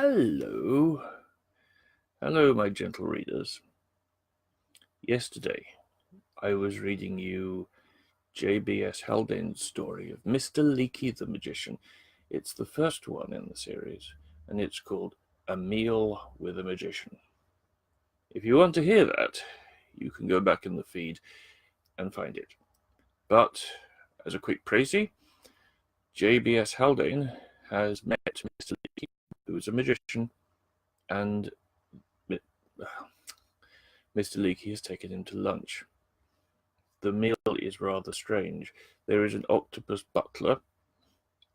Hello. Hello, my gentle readers. Yesterday, I was reading you JBS Haldane's story of Mr. Leaky the Magician. It's the first one in the series, and it's called A Meal with a Magician. If you want to hear that, you can go back in the feed and find it. But, as a quick précis, JBS Haldane has met Mr. Leaky, who is a magician, and Mr. Leaky has taken him to lunch. The meal is rather strange. There is an octopus butler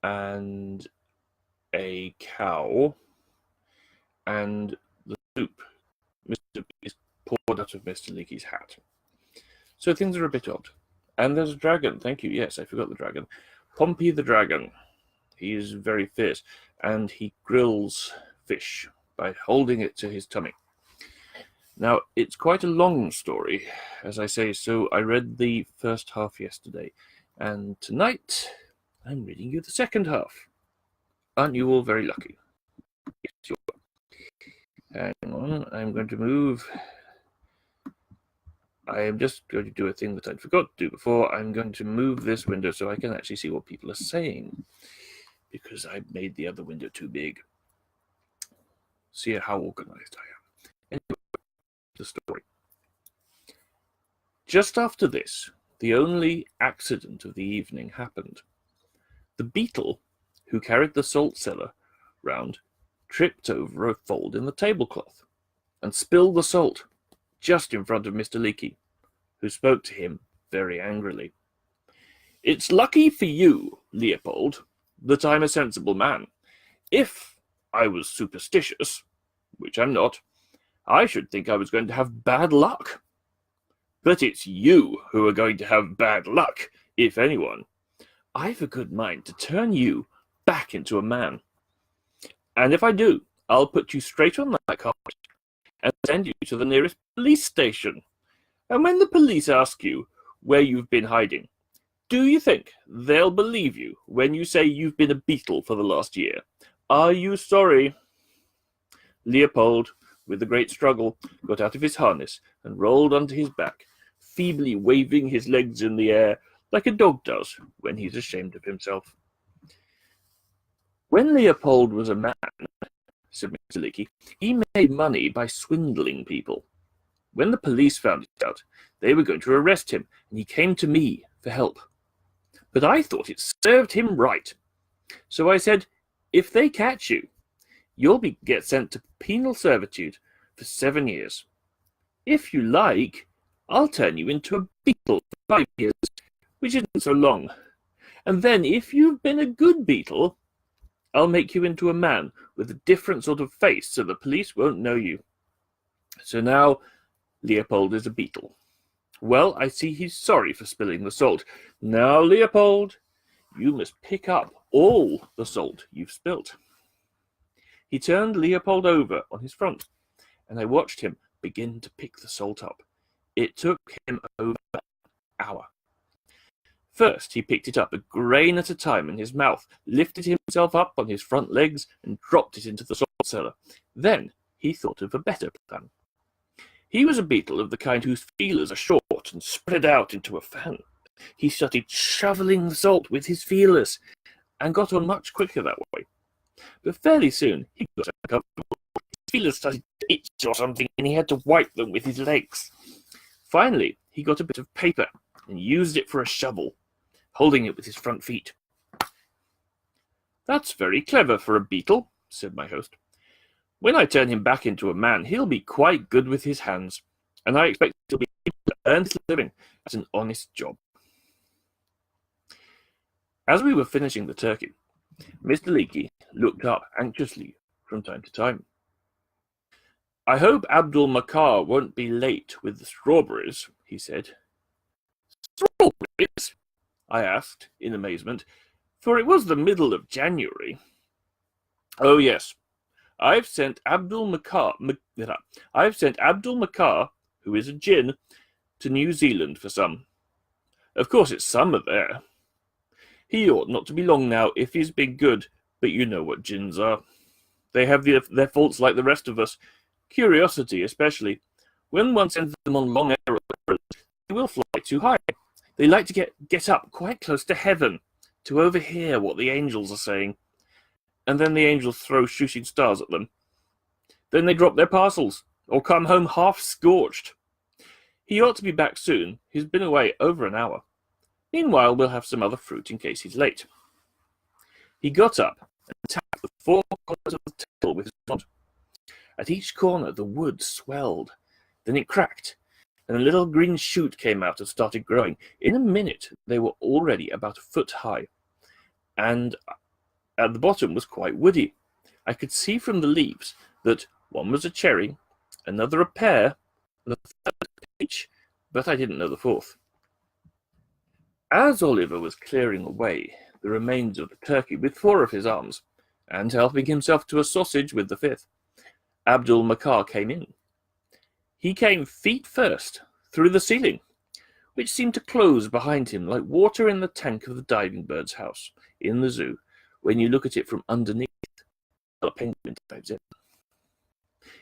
and a cow, and the soup is poured out of Mr. Leaky's hat. So things are a bit odd. And there's a dragon. Thank you. Yes, I forgot the dragon. Pompey the dragon. He is very fierce, and he grills fish by holding it to his tummy. Now, it's quite a long story, as I say, so I read the first half yesterday, and tonight I'm reading you the second half. Aren't you all very lucky? Yes, you are. Hang on, I'm going to move. I am just going to do a thing that I forgot to do before. I'm going to move this window so I can actually see what people are saying, because I made the other window too big. See how organized I am. Anyway, the story. Just after this, the only accident of the evening happened. The beetle, who carried the salt cellar round, tripped over a fold in the tablecloth and spilled the salt just in front of Mr. Leaky, who spoke to him very angrily. "It's lucky for you, Leopold, that I'm a sensible man. If I was superstitious, which I'm not, I should think I was going to have bad luck. But it's you who are going to have bad luck, if anyone. I've a good mind to turn you back into a man. And if I do, I'll put you straight on that carpet and send you to the nearest police station. And when the police ask you where you've been hiding, do you think they'll believe you when you say you've been a beetle for the last year? Are you sorry?" Leopold, with a great struggle, got out of his harness and rolled onto his back, feebly waving his legs in the air like a dog does when he's ashamed of himself. "When Leopold was a man," said Mr. Leaky, "he made money by swindling people. When the police found it out, they were going to arrest him, and he came to me for help. But I thought it served him right. So I said, if they catch you, you'll get sent to penal servitude for 7 years. If you like, I'll turn you into a beetle for 5 years, which isn't so long. And then if you've been a good beetle, I'll make you into a man with a different sort of face so the police won't know you. So now Leopold is a beetle. Well, I see he's sorry for spilling the salt. Now, Leopold, you must pick up all the salt you've spilt." He turned Leopold over on his front, and I watched him begin to pick the salt up. It took him over an hour. First, he picked it up a grain at a time in his mouth, lifted himself up on his front legs, and dropped it into the salt cellar. Then he thought of a better plan. He was a beetle of the kind whose feelers are short and spread out into a fan. He started shoveling the salt with his feelers, and got on much quicker that way. But fairly soon he got uncomfortable. His feelers started to itch or something, and he had to wipe them with his legs. Finally, he got a bit of paper and used it for a shovel, holding it with his front feet. "That's very clever for a beetle," said my host. "When I turn him back into a man, he'll be quite good with his hands, and I expect he'll be able to earn his living at an honest job." As we were finishing the turkey, Mr. Leaky looked up anxiously from time to time. "I hope Abdul Makar won't be late with the strawberries," he said. "Strawberries?" I asked in amazement, for it was the middle of January. "Oh, yes. I've sent Abdul Makar, who is a jinn, to New Zealand for some. Of course it's summer there. He ought not to be long now if he's been good, but you know what jinns are. They have their faults like the rest of us. Curiosity, especially. When one sends them on long errands, they will fly too high. They like to get up quite close to heaven to overhear what the angels are saying. And then the angels throw shooting stars at them. Then they drop their parcels, or come home half scorched. He ought to be back soon. He's been away over an hour. Meanwhile, we'll have some other fruit in case he's late. He got up and tapped the four corners of the table with his wand. At each corner, the wood swelled. Then it cracked, and a little green shoot came out and started growing. In a minute, they were already about a foot high, and at the bottom was quite woody. I could see from the leaves that one was a cherry, another a pear, and the third a peach, but I didn't know the fourth. As Oliver was clearing away the remains of the turkey with four of his arms, and helping himself to a sausage with the fifth, Abdul Makar came in. He came feet first through the ceiling, which seemed to close behind him like water in the tank of the diving bird's house in the zoo when you look at it from underneath. A penguin dives in.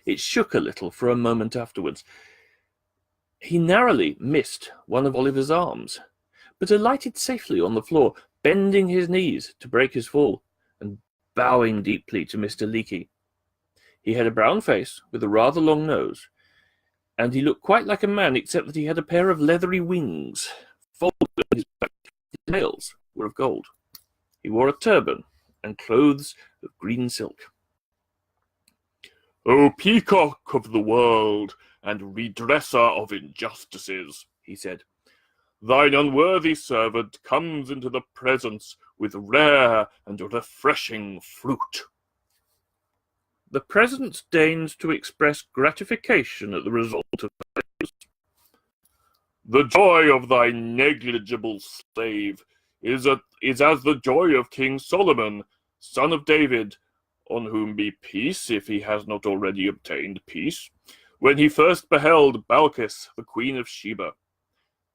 It shook a little for a moment afterwards. He narrowly missed one of Oliver's arms, but alighted safely on the floor, bending his knees to break his fall, and bowing deeply to Mr. Leakey. He had a brown face with a rather long nose, and he looked quite like a man except that he had a pair of leathery wings folded on his back. His nails were of gold. He wore a turban and clothes of green silk. "O peacock of the world, and redresser of injustices," he said, "thine unworthy servant comes into the presence with rare and refreshing fruit." The present deigns to express gratification at the result of thy labors. "The joy of thy negligible slave is as the joy of King Solomon, son of David, on whom be peace, if he has not already obtained peace, when he first beheld Balkis, the Queen of Sheba.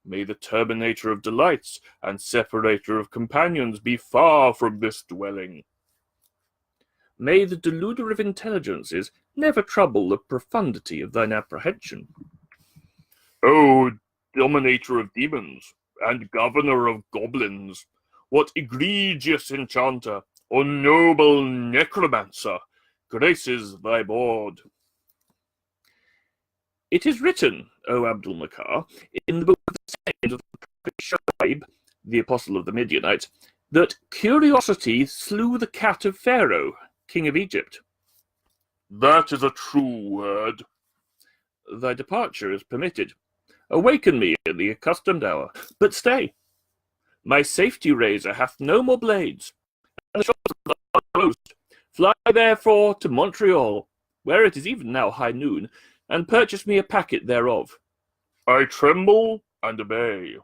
May the terminator of delights and separator of companions be far from this dwelling. May the deluder of intelligences never trouble the profundity of thine apprehension. O dominator of demons, and governor of goblins, what egregious enchanter, or noble necromancer, graces thy board? It is written, O Abdul Makar, in the book of the sayings of the prophet Shoaib, the apostle of the Midianites, that curiosity slew the cat of Pharaoh, king of Egypt. That is a true word. Thy departure is permitted. Awaken me at the accustomed hour. But stay. My safety razor hath no more blades, and the shops are closed. Fly therefore to Montreal, where it is even now high noon, and purchase me a packet thereof. I tremble and obey.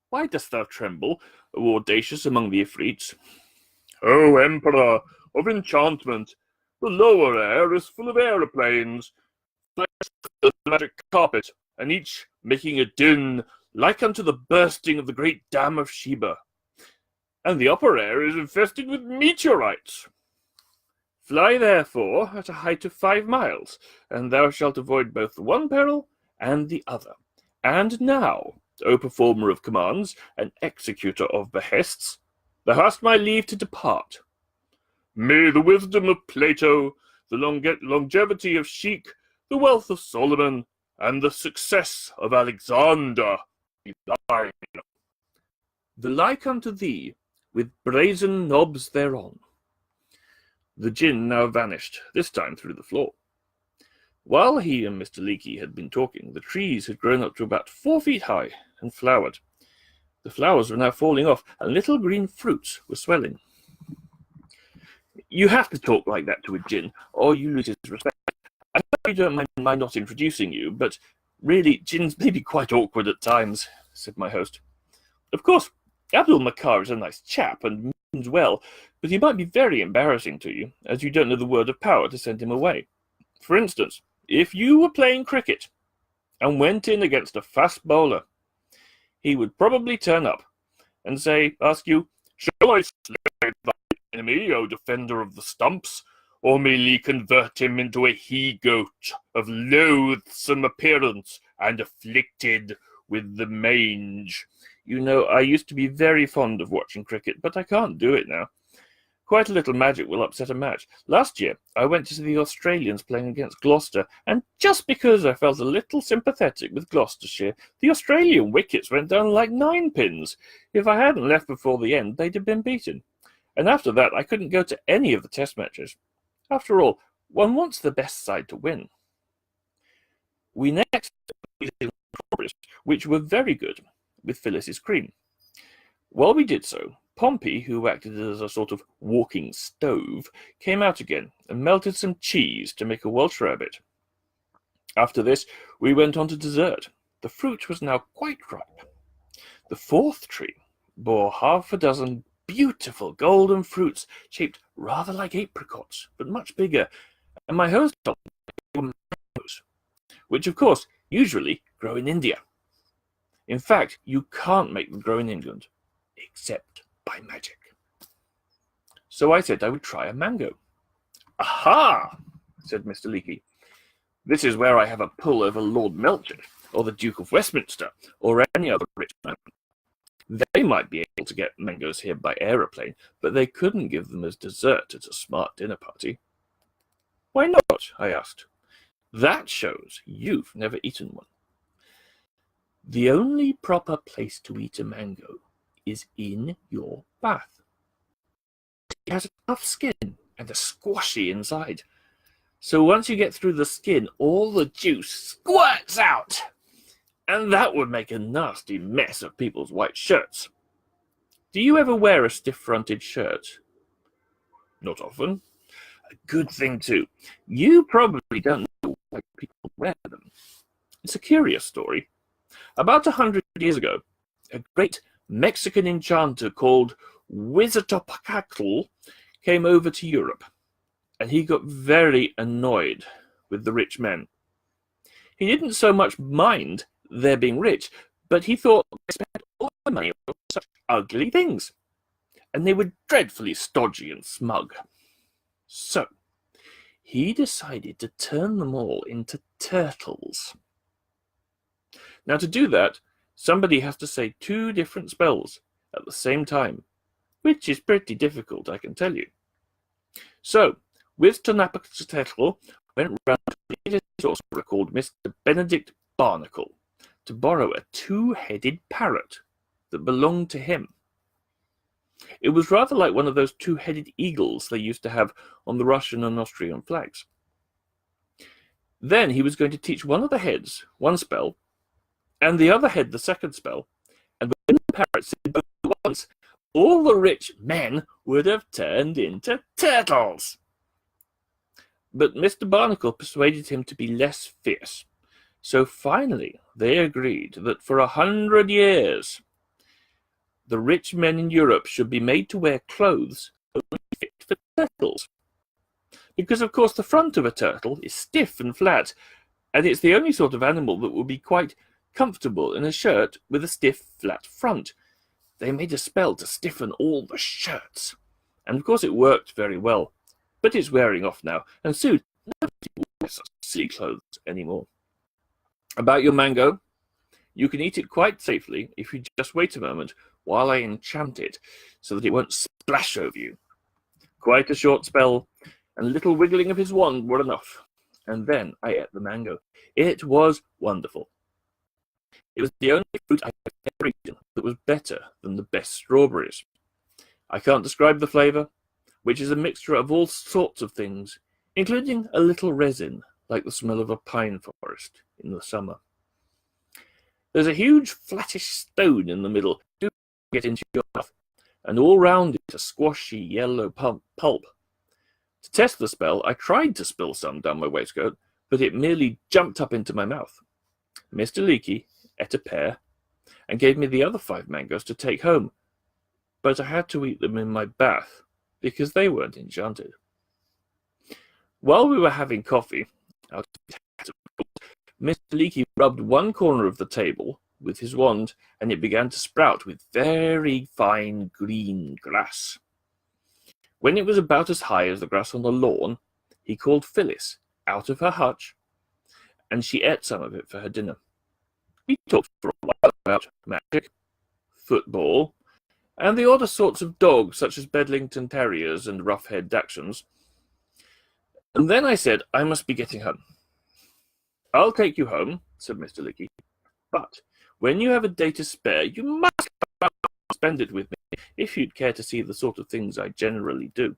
Why dost thou tremble, O audacious among the Ifrits? O Emperor of enchantment, the lower air is full of aeroplanes, like the magic carpet, and each making a din like unto the bursting of the great dam of Sheba. And the upper air is infested with meteorites. Fly therefore at a height of 5 miles, and thou shalt avoid both the one peril and the other. And now, O performer of commands and executor of behests, thou hast my leave to depart. May the wisdom of Plato, the longevity of Sheik, the wealth of Solomon, and the success of Alexander be thine. The like unto thee, with brazen knobs thereon. The djinn now vanished, this time through the floor. While he and Mr. Leakey had been talking, the trees had grown up to about 4 feet high and flowered. The flowers were now falling off, and little green fruits were swelling. You have to talk like that to a djinn, or you lose his respect. I know you don't mind not introducing you, but really, djinns may be quite awkward at times, said my host. Of course, Abdul Makar is a nice chap and means well, but he might be very embarrassing to you, as you don't know the word of power to send him away. For instance, if you were playing cricket and went in against a fast bowler, he would probably turn up and ask you, "Shall I slay thy enemy, O defender of the stumps, or merely convert him into a he-goat of loathsome appearance and afflicted with the mange. You know, I used to be very fond of watching cricket, but I can't do it now. Quite a little magic will upset a match. Last year, I went to see the Australians playing against Gloucester, and just because I felt a little sympathetic with Gloucestershire, the Australian wickets went down like 9 pins. If I hadn't left before the end, they'd have been beaten. And after that, I couldn't go to any of the test matches. After all, one wants the best side to win. We next did strawberries, which were very good, with Phyllis's cream. While we did so, Pompey, who acted as a sort of walking stove, came out again and melted some cheese to make a Welsh rarebit. After this, we went on to dessert. The fruit was now quite ripe. The 4th tree bore half a dozen beautiful golden fruits, shaped rather like apricots, but much bigger, and my host told me they were mangoes, which of course usually grow in India. In fact, you can't make them grow in England, except by magic. So I said I would try a mango. Aha! Said Mr. Leakey. This is where I have a pull over Lord Melchett, or the Duke of Westminster, or any other rich man. They might be able to get mangoes here by aeroplane, but they couldn't give them as dessert at a smart dinner party. Why not? I asked. That shows you've never eaten one. The only proper place to eat a mango is in your bath. It has a tough skin and a squashy inside. So once you get through the skin, all the juice squirts out. And that would make a nasty mess of people's white shirts. Do you ever wear a stiff-fronted shirt? Not often. A good thing, too. You probably don't know why people wear them. It's a curious story. About 100 years ago, a great Mexican enchanter called Huitzilopochtli came over to Europe, and he got very annoyed with the rich men. He didn't so much mind their being rich, but he thought they spent all their money on such ugly things, and they were dreadfully stodgy and smug. So he decided to turn them all into turtles. Now, to do that, somebody has to say 2 different spells at the same time, which is pretty difficult, I can tell you. So, Huitzilopochtli went round to a sorcerer called Mr. Benedict Barnacle to borrow a 2-headed parrot that belonged to him. It was rather like one of those 2-headed eagles they used to have on the Russian and Austrian flags. Then he was going to teach one of the heads one spell, and the other head the second spell, and when the parrot said both at once, all the rich men would have turned into turtles. But Mr. Barnacle persuaded him to be less fierce, so finally they agreed that for 100 years the rich men in Europe should be made to wear clothes only fit for turtles. Because, of course, the front of a turtle is stiff and flat, and it's the only sort of animal that will be quite comfortable in a shirt with a stiff, flat front. They made a spell to stiffen all the shirts, and of course it worked very well. But it's wearing off now, and soon nobody wears such silly clothes anymore. About your mango, you can eat it quite safely if you just wait a moment while I enchant it so that it won't splash over you. Quite a short spell, and a little wiggling of his wand were enough, and then I ate the mango. It was wonderful. It was the only fruit I had ever eaten that was better than the best strawberries. I can't describe the flavour, which is a mixture of all sorts of things, including a little resin, like the smell of a pine forest in the summer. There's a huge flattish stone in the middle to get into your mouth, and all round it a squashy yellow pulp. To test the spell, I tried to spill some down my waistcoat, but it merely jumped up into my mouth. Mr. Leakey ate a pear, and gave me the other 5 mangoes to take home, but I had to eat them in my bath, because they weren't enchanted. While we were having coffee, Mr. Leakey rubbed one corner of the table with his wand, and it began to sprout with very fine green grass. When it was about as high as the grass on the lawn, he called Phyllis out of her hutch, and she ate some of it for her dinner. We talked for a while about magic, football, and the odder sorts of dogs such as Bedlington Terriers and rough-haired Dachshunds. And then I said I must be getting home. "I'll take you home," said Mr. Leakey, "but when you have a day to spare, you must spend it with me if you'd care to see the sort of things I generally do.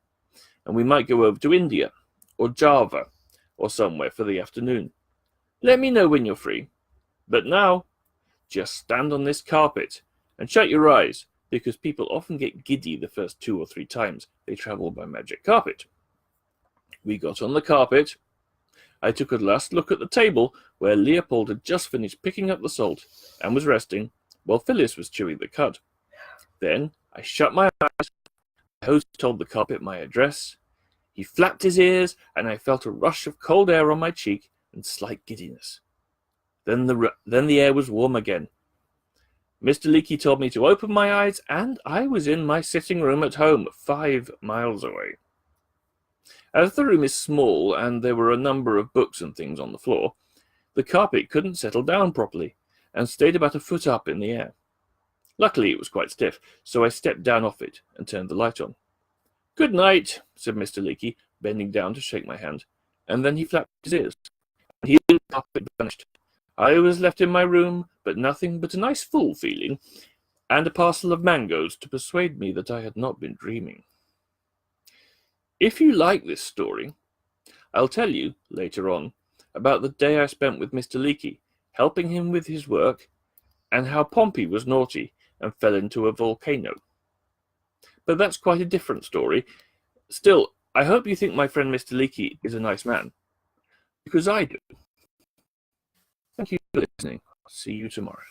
And we might go over to India, or Java, or somewhere for the afternoon. Let me know when you're free. But now, just stand on this carpet and shut your eyes, because people often get giddy the first 2 or 3 times they travel by magic carpet." We got on the carpet. I took a last look at the table where Leopold had just finished picking up the salt and was resting, while Phyllis was chewing the cud. Then I shut my eyes. My host told the carpet my address. He flapped his ears, and I felt a rush of cold air on my cheek and slight giddiness. Then the air was warm again. Mr. Leakey told me to open my eyes, and I was in my sitting room at home, 5 miles away. As the room is small and there were a number of books and things on the floor, the carpet couldn't settle down properly and stayed about a foot up in the air. Luckily, it was quite stiff, so I stepped down off it and turned the light on. "Good night," said Mr. Leakey, bending down to shake my hand, and then he flapped his ears, and he and the carpet vanished. I was left in my room, but nothing but a nice full feeling, and a parcel of mangoes to persuade me that I had not been dreaming. If you like this story, I'll tell you, later on, about the day I spent with Mr. Leakey, helping him with his work, and how Pompey was naughty and fell into a volcano. But that's quite a different story. Still, I hope you think my friend Mr. Leakey is a nice man, because I do. Thank you for listening. See you tomorrow.